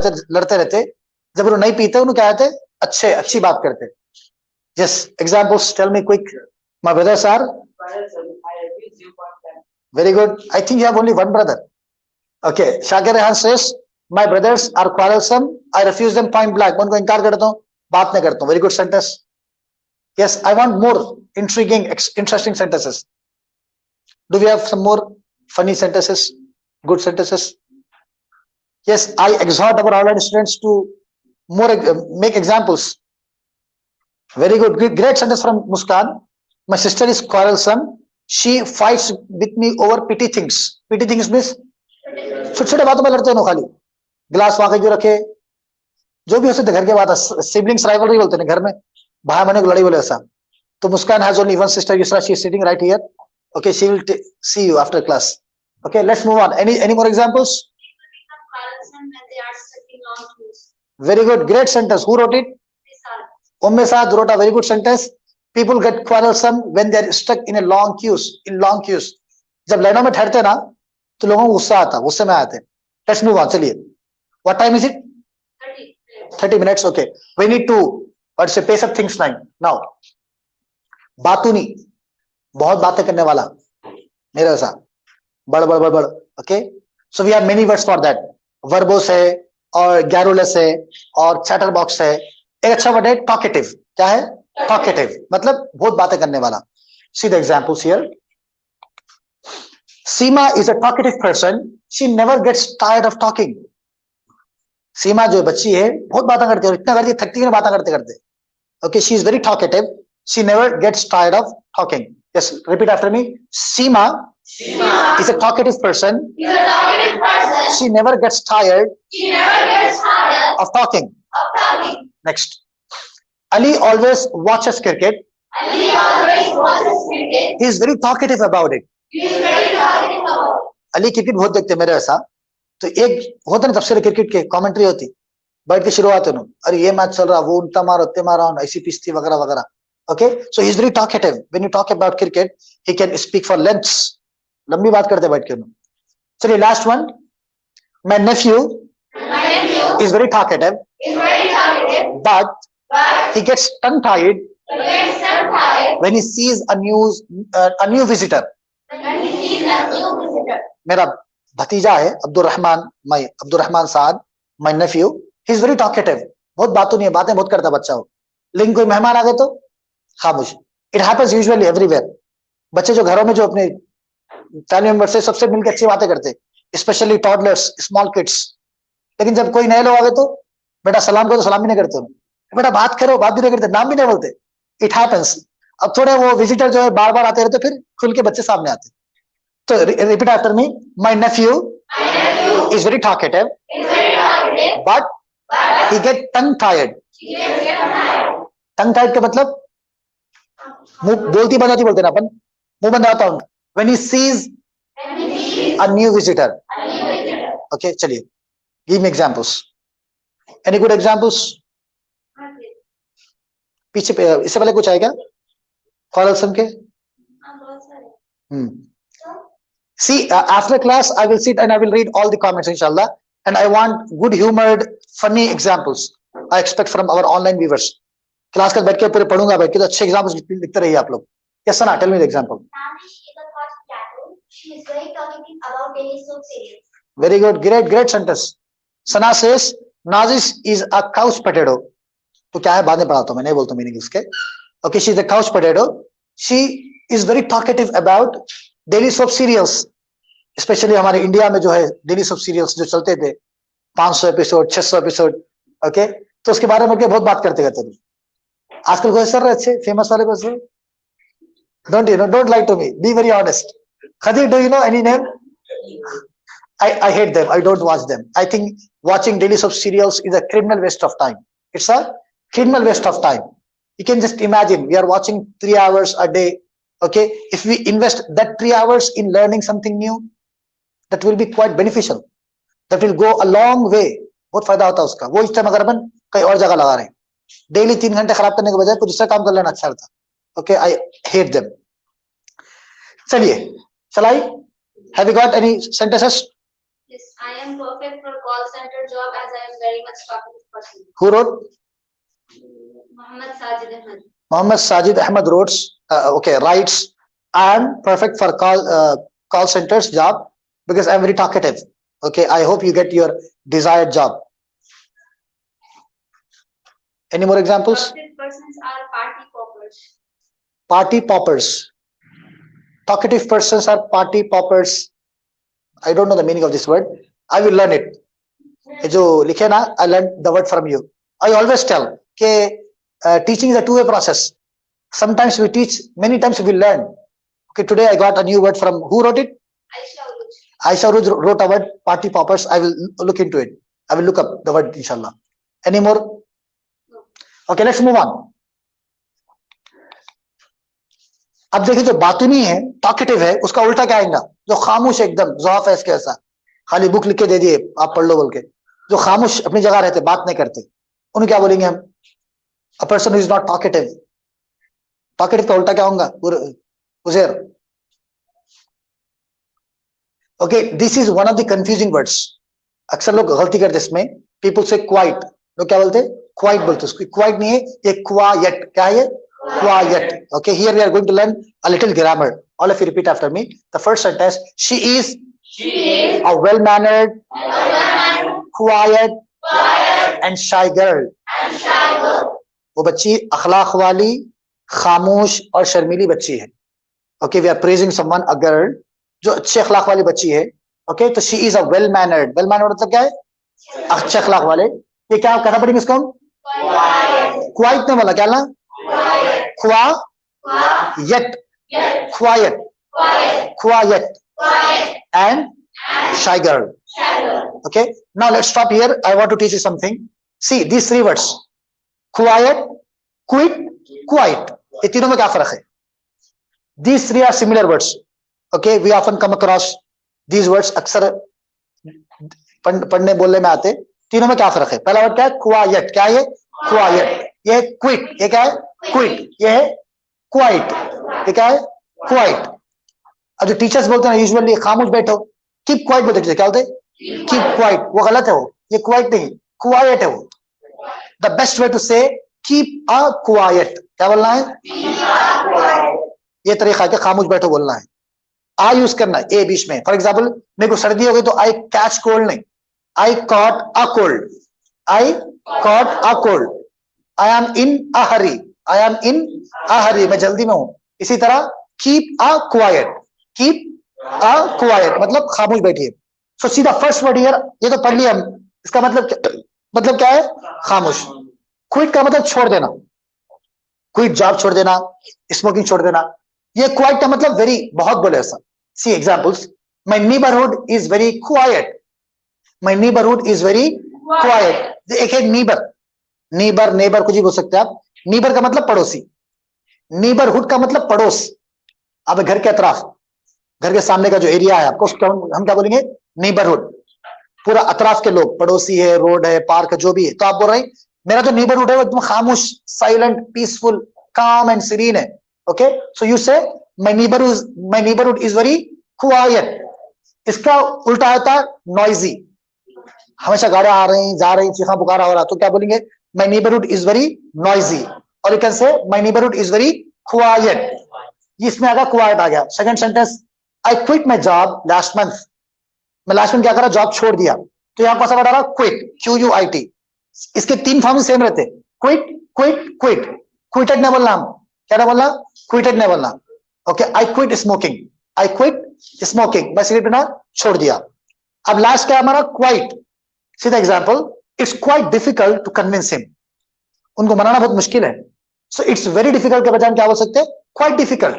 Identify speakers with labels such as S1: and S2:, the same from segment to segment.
S1: लड़ते रहते, जब वो नहीं पीते उन्हें क्या कहते, अच्छी बात करते। Yes, examples, tell me quick. My brothers are very good. I think you have only one brother. Okay, Shakir Rehan says my brothers are quarrelsome, I refuse them point blank. उनको इनकार करता हूँ, बात नहीं करता हूँ। Very good sentence. Yes, I want more intriguing interesting sentences. Do we have some more funny sentences, good sentences? Yes, I exhort our online students to more make examples. Very good, great sentence from Muskan. My sister is quarrelsome, she fights with me over petty things. Petty things means छोटे छोटे बातों में लड़ते हैं, खाली गिलास वहां क्यों रखे, जो भी हो सकते घर के बात, सिबलिंग्स राइवलरी बोलते हैं घर में, भाई बहनों की लड़ाई बोले ऐसा। तो Muskaan has only one sister, Yusra, she is sitting right here. Okay, she will see you after class. Okay, let's move on. Any more examples? Very good, great sentence. Who wrote it? Saad wrote a very good sentence. People get quarrelsome when they are stuck in a long queues. In long queues, जब लाइनों में ठहरते ना तो लोगों को गुस्सा आता, गुस्से में आते। Let's move on. चलिए, what time is it? 30 minutes. Okay, we need to pace up things now. बातूनी, बहुत बातें करने वाला, मेरे जैसा बड़। Okay, so we have many words for that. Verbose है और गैरुलस है और चैटर बॉक्स है। एक अच्छा वर्ड है टॉकेटिव। क्या है? टॉकेटिव मतलब बहुत बातें करने वाला। See the examples here. Seema is a talkative person, she never gets tired of talking. Seema जो बच्ची है बहुत बातें करती है, और इतना करती है थकती है बातें करते करते। Okay, she is very talkative, she never gets tired of talking. Yes, repeat after me. Seema is a talkative person. She never gets tired of talking. Next. Ali always watches cricket. He is very talkative about it. Ali cricket बहुत देखते मेरे ऐसा। तो एक होता ना तफसीर cricket के कमेंट्री होती, बैठ के शुरुआत है, अरे ये मैच चल रहा, वो उल्टा मारो उतने मारा, ऐसी पिस्ती वगैरह वगैरह। Okay, so he's very talkative. When you talk about cricket, he can speak for lengths. लंबी बात करते बैठ के। चलिए last one. My nephew is very talkative, but he gets tongue tied when he sees a new visitor. मेरा भतीजा है अब्दुल रहमान साद, my nephew. He's very talkative. बहुत बातों नहीं है, बातें बहुत करता बच्चा हो, लेकिन कोई मेहमान आ गए तो खामोश। It happens usually everywhere. बच्चे जो घरों में जो अपने फैमिली मेंबर से सबसे मिलकर अच्छी बातें करते, स्पेशली टॉडलर्स, स्मॉल किड्स। लेकिन जब कोई नए लोग आ गए तो बेटा सलाम करो तो सलाम भी नहीं करते, बेटा बात करो बात भी नहीं करते, नाम भी नहीं बोलते। It happens. अब थोड़े वो विजिटर जो है बार बार आते रहते, फिर खुल के बच्चे सामने आते। तो repeat after me. My nephew is very talkative but he get tongue tired. Tongue tired का मतलब मुंह बोलती बंद होती, बोलते ना अपन, मुंह बंद आता हूं। When he sees a new visitor. Okay, चलिए, give me examples. Any good examples? पीछे इससे पहले कुछ आएगा quarrelsome के? See, after class I will sit and I will read all the comments inshallah, and I want good humored funny examples I expect from our online viewers. Class का बैठ के पूरे पढ़ूंगा, बैठ के तो अच्छे एग्जाम्पल्स लिखते रहिए आप लोग। Yes Sana, tell me the example. Very good, great sentence. Sana says Nazish is a couch potato. तो क्या है बाद में पढ़ाता हूं, मैं नहीं बोलता मीनिंग इसके। Okay, she is a couch potato, she is very talkative about daily soap serials. Specially हमारे इंडिया में जो है डेली सोप सीरियल्स जो चलते थे, 500 एपिसोड 600 एपिसोड। ओके, तो उसके बारे में बहुत बात करते थे। आजकल कोई सर अच्छे फेमस वाले कोई? Don't lie to me, be very honest. Khadir, do you know any name? I hate them, I don't watch them. I think watching daily soap serials is a criminal waste of time. It's a criminal waste of time. You can just imagine, we are watching 3 hours a day. Okay, if we invest that 3 hours in learning something new, that will be quite beneficial. That will go a long way. बहुत फायदा होता है उसका। वो इस time अगर अपन कहीं और जगह लगा रहे हैं, डेली 3 घंटे खराब करने के बजाय कुछ दूसरा काम कर लेना अच्छा था। Okay, I hate them. चलिए, shall I? Have you got any sentences?
S2: Yes, I am perfect for call center job as I am very much talkative person.
S1: Who wrote?
S2: Muhammad Sajid Ahmed.
S1: Muhammad Sajid Ahmed writes, I am perfect for call centers job because I'm very talkative. Okay, I hope you get your desired job. Any more examples?
S2: Talkative persons are party poppers.
S1: Party poppers. Talkative persons are party poppers. I don't know the meaning of this word. I will learn it. जो लिखे ना, I learned the word from you. I always tell कि teaching is a two-way process. Sometimes we teach, many times we learn. Okay, today I got a new word from, who wrote it? Aisha Uruj wrote a word, party poppers. I will look into it. I will look up the word, inshallah. Any more? Okay, let's move on. अब देखिए जो बातूनी है, talkative है, उसका उल्टा क्या आएगा? जो खामोश एकदम ज़ौफ है इसके ऐसा, खाली बुक लिख के दे दिए, आप पढ़ लो बोल के, जो खामोश अपनी जगह रहते, बात नहीं करते, उन्हें क्या बोलेंगे हम? A person who is not talkative. Talkative का उल्टा क्या होगा? Uzair. Okay, this is one of the confusing words. अक्सर लोग गलती करते इसमें. People say quiet. लोग क्या बोलते? Quiet बोलते. उसको quiet नहीं है, ये quiet. क्या है ये? Quiet. Okay, here we are going to learn a little grammar. All of you repeat after me. The first sentence: she is a well-mannered, quiet, and shy girl. वो बच्ची अखलाक वाली, खामोश और शर्मीली बच्ची है. Okay, we are praising someone, a girl, जो अच्छे अखलाक वाली बच्ची है. Okay, तो she is a well-mannered. Well-mannered मतलब क्या है? अच्छे अखलाक वाले. ये क्या कहना पड़ेगा इसको हम? Quiet नहीं बोला, क्या ना? Quiet, and shy girl. Okay, now let's stop here. I want to teach you something. See these three words: quiet, quit, quiet. ये तीनों में क्या फर्क है? These three are similar words. Okay, we often come across these words. अक्सर पढ़ने बोलने में आते. तीनों में क्या फर्क है? पहला वर्ड क्या है? Quiet. क्या है ये? Quiet. ये quit. ये क्या है? Quit. ये है quiet. ये क्या है? Quiet. अब जो टीचर्स बोलते हैं यूजुअली खामोश बैठो, कीप क्वाइट बोलते हैं. क्या बोलते हैं? Keep quiet. वो गलत है, वो ये क्वाइट नहीं, क्वाइट है वो. द बेस्ट वे टू से कीप अ क्वाइट. क्या बोलना है? ये तरीका है कि खामोश बैठो बोलना है. आ यूज करना है ए बीच में. फॉर एग्जाम्पल मेरे को सर्दी हो गई तो आई कैच कोल्ड नहीं, I caught a cold. I caught a cold. I am in a hurry. I am in a hurry, मैं जल्दी में हूं. इसी तरह keep a quiet. Keep a quiet मतलब खामोश बैठिए. So see the first word here, ये तो पढ़ लिया हम. इसका मतलब क्या है? खामोश. क्विट का मतलब छोड़ देना. क्विट जॉब छोड़ देना, स्मोकिंग छोड़ देना. ये क्वाइट का मतलब वेरी, बहुत बोले ऐसा. See examples: my neighbourhood is very quiet. My neighbourhood is very quiet. एक है नीबर. नेबर कुछ भी बोल सकते हैं आप. नीबर का मतलब पड़ोसी. नेबरहुड का मतलब पड़ोस. अब घर के अतराफ, घर के सामने का जो एरिया है आपको, उसको हम क्या बोलेंगे? नेबरहुड. पूरा अतराफ के लोग, पड़ोसी है, रोड है, पार्क है, जो भी है. तो आप बोल रहे हैं मेरा जो नेबरहुड है वो एकदम खामोश, साइलेंट, पीसफुल, काम एंड सीरीन है. ओके, सो यू से my neighbourhood is very quite. इसका उल्टा होता है नॉइजी. हमेशा गाड़ियां आ रही, जा रही, चीखा पुकारा हो रहा, तो क्या बोलेंगे? My neighbourhood is very noisy. और you can say my neighbourhood is very quiet. इसमें आगा क्वाइट आ गया. Second sentence: I quit my job last month. मैं लास्ट मंथ क्या करा? जॉब छोड़ दिया. तो यहाँ कौन सा वर्ड आ रहा? क्विट. QUIT. इसके तीन फॉर्म सेम रहते: क्विट, क्विट, क्विट. क्विटेड नहीं बोलना हम. क्या नहीं बोलना? क्विटेड नहीं बोलना. Okay, I quit smoking. I quit smoking. मैं सिगरेट पीना छोड़ दिया. अब लास्ट क्या हमारा? Quite. See the example: it's quite difficult to convince him. उनको मनाना बहुत मुश्किल है. सो इट्स वेरी डिफिकल्ट के बजाय क्या बोल सकते हैं? Quite difficult.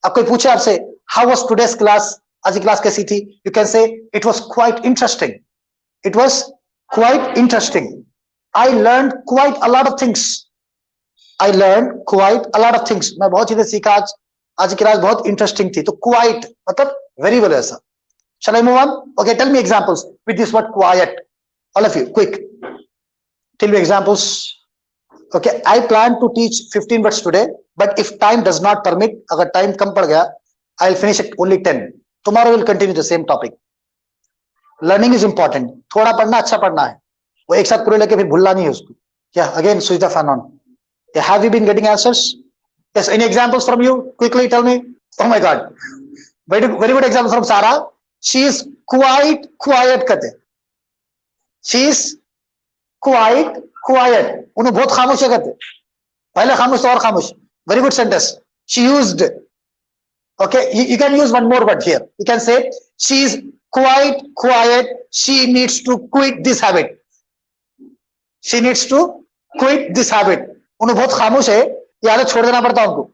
S1: अब कोई पूछे आपसे हाउ वाज टुडेस क्लास, आज की क्लास कैसी थी? यू कैन से it was quite interesting. It was quite interesting. I learn quite a lot of things. I learn quite a lot of things. मैं बहुत चीजें सीखा आज की क्लास बहुत इंटरेस्टिंग थी. तो क्वाइट मतलब वेरी वेल ऐसा. Shall I move on? Okay, tell me examples with this word quiet. All of you, quick. Tell me examples. Okay, I plan to teach 15 words today, but if time does not permit, अगर time कम पड़ गया, I'll finish at only 10. Tomorrow we'll continue the same topic. Learning is important, थोड़ा पढ़ना अच्छा पढ़ना है, वो एक साथ पूरे लेके फिर भूलना नहीं है उसको। क्या again switch the fan on. Have you been getting answers? Yes, any examples from you? Quickly tell me. Oh my god, very very good example from Sara. She is quite quite कहते, शी इज क्वाइट क्वाइट, उन्हें बहुत खामोश है कहते, पहले खामोश तो और खामोश। Very good sentence. She used, okay, you can use one more word here. You can say she is quite quiet, she needs to quit this habit, she needs to quit this habit, उन्हें बहुत खामोश है, ये आदत छोड़ देना पड़ता है उनको।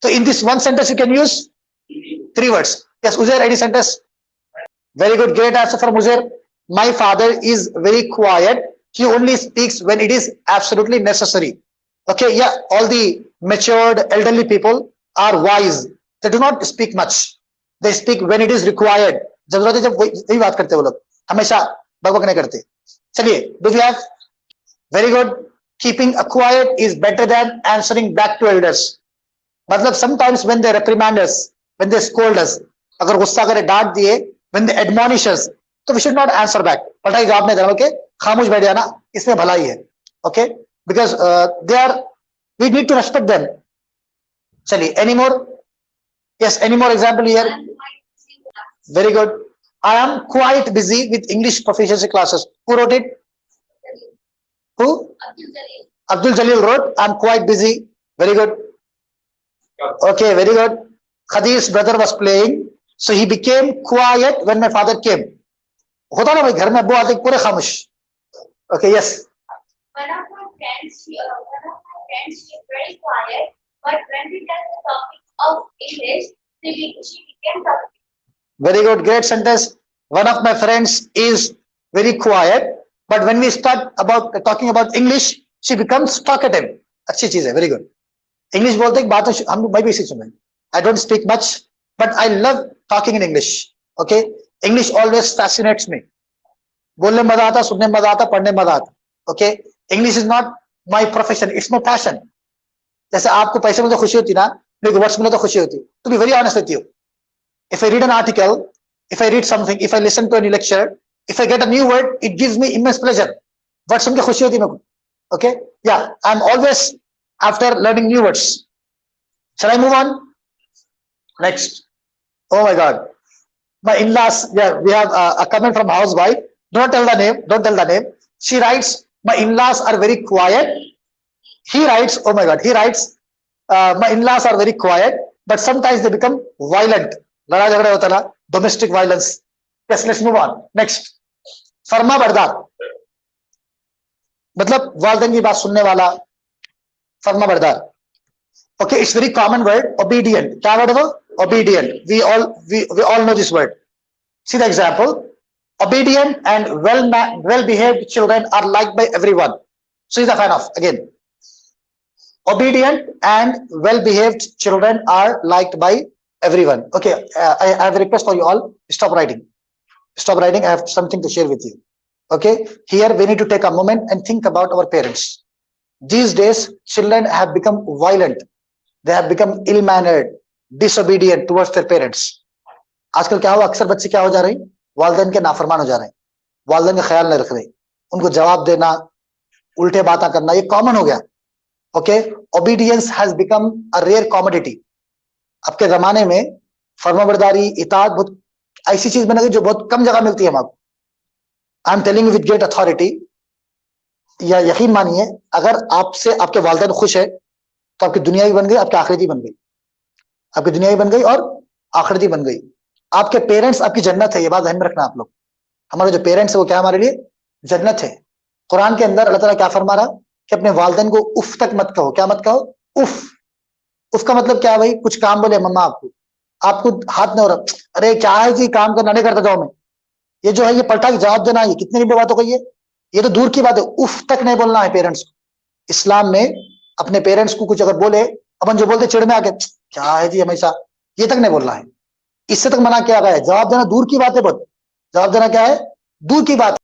S1: तो in this one sentence you can use 3 words. Yes, Uzair, any sentence? Very good, great answer from Uzair. My father is very quiet, he only speaks when it is absolutely necessary. Okay, yeah, all the matured elderly people are wise, they do not speak much, they speak when it is required. जरूरत है जब वही बात करते हैं वो लोग, हमेशा बकबक नहीं करते। चलिए, do we have? Very good. Keeping a quiet is better than answering back to elders. मतलब sometimes when they reprimand us, when they scold us, अगर गुस्सा करे, डांट दिए, when they admonish us, तो we should not answer back. पलटा ही जवाब नहीं देना, ओके, खामोश बैठ जाना, इसमें भलाई है, okay, because they are, we need to respect them. चलिए, any more? Yes, any more example here? Very good. I am quite busy with English proficiency classes. Who wrote it? Who? Abdul Jalil wrote, I am quite busy. Very good. Okay, very good. Khadir's brother was playing, so he became quiet when my father came. होता ना भाई, घर में अब्बू आते पूरे खामोश। Okay, yes.
S2: One of my friends, she is very quiet, but when we touch the topic of English, she became talkative.
S1: Very good, great sentence. One of my friends is very quiet, but when we start about talking about English, she becomes talkative. अच्छी चीज है, very good. English बोलते एक बात हम मैं भी इसी सुने। I don't speak much, but I love talking in English. Okay, English always fascinates me. बोलने में मजा आता, सुनने में मजा आता, पढ़ने में मजा आता। Okay, English is not my profession, it's my passion. जैसे आपको पैसे में तो खुशी होती ना, मेरे को वर्ड्स में तो खुशी होती। To be very honest with you, if I read an article, if I read something, if I listen to any lecture, if I get a new word, it gives me immense pleasure. Word सुन के खुशी होती मेरे को। Okay, yeah, I'm always after learning new words. Shall I move on? Next. Oh my God, my in-laws. Yeah, we have a comment from housewife. Don't tell the name. Don't tell the name. She writes, my in-laws are very quiet. He writes, oh my God, he writes, my in-laws are very quiet, but sometimes they become violent. लड़ा झगड़ा होता ना, domestic violence. Yes, let's move on. Next. फर्मा बरदार, मतलब वालिदैन की बात सुनने वाला, फर्मा बरदार। Okay, it's very common word, obedient. क्या word है वो? Obedient. We all know this word. See the example. Obedient and well-behaved children are liked by everyone. So he's a fan of, again. Obedient and well-behaved children are liked by everyone. Okay, I have a request for you all. Stop writing. Stop writing. I have something to share with you. Okay, here we need to take a moment and think about our parents. These days, children have become violent. They have become ill-mannered, disobedient towards their parents. आजकल क्या हुआ, अक्सर बच्चे क्या हो जा रहे हैं, वालिदैन के नाफरमान हो जा रहे हैं, वालिदैन का ख्याल नहीं रख रहे, उनको जवाब देना, उल्टे बातें करना, ये कॉमन हो गया। Okay, obedience has become a rare commodity. अब के जमाने में फर्माबरदारी, इताअत बहुत ऐसी चीज बन गई जो बहुत कम जगह मिलती है हमको। I am telling you with great authority, या यकीन मानिए, अगर आपसे आपके वालिदैन खुश है तो आपकी दुनिया भी बन गई, आपकी आखिरती बन गई, आपकी दुनिया भी बन गई और आखिरती बन गई। आपके पेरेंट्स आपकी जन्नत है, ये बात ध्यान में रखना आप लोग। हमारे जो पेरेंट्स है वो क्या हमारे लिए जन्नत है। कुरान के अंदर अल्लाह ताला क्या फरमा रहा कि अपने वालिदैन को उफ तक मत कहो। क्या मत कहो? उफ। उफ का मतलब क्या है भाई? कुछ काम बोले मम्मा आपको हाथ नहीं हो रहा, अरे क्या है जी, काम करना नहीं करता जाओ मैं, ये जो है ये पलटा के जवाब देना, ये कितनी बड़ी बात हो गई है, ये तो दूर की बात है। उफ तक नहीं बोलना है पेरेंट्स को। इस्लाम में अपने पेरेंट्स को कुछ अगर बोले, अपन जो बोलते चिड़ में आके क्या है जी हमेशा, ये तक नहीं बोलना है, इससे तक मना किया गया है। जवाब देना दूर की बात है, बहुत जवाब देना क्या है, दूर की बात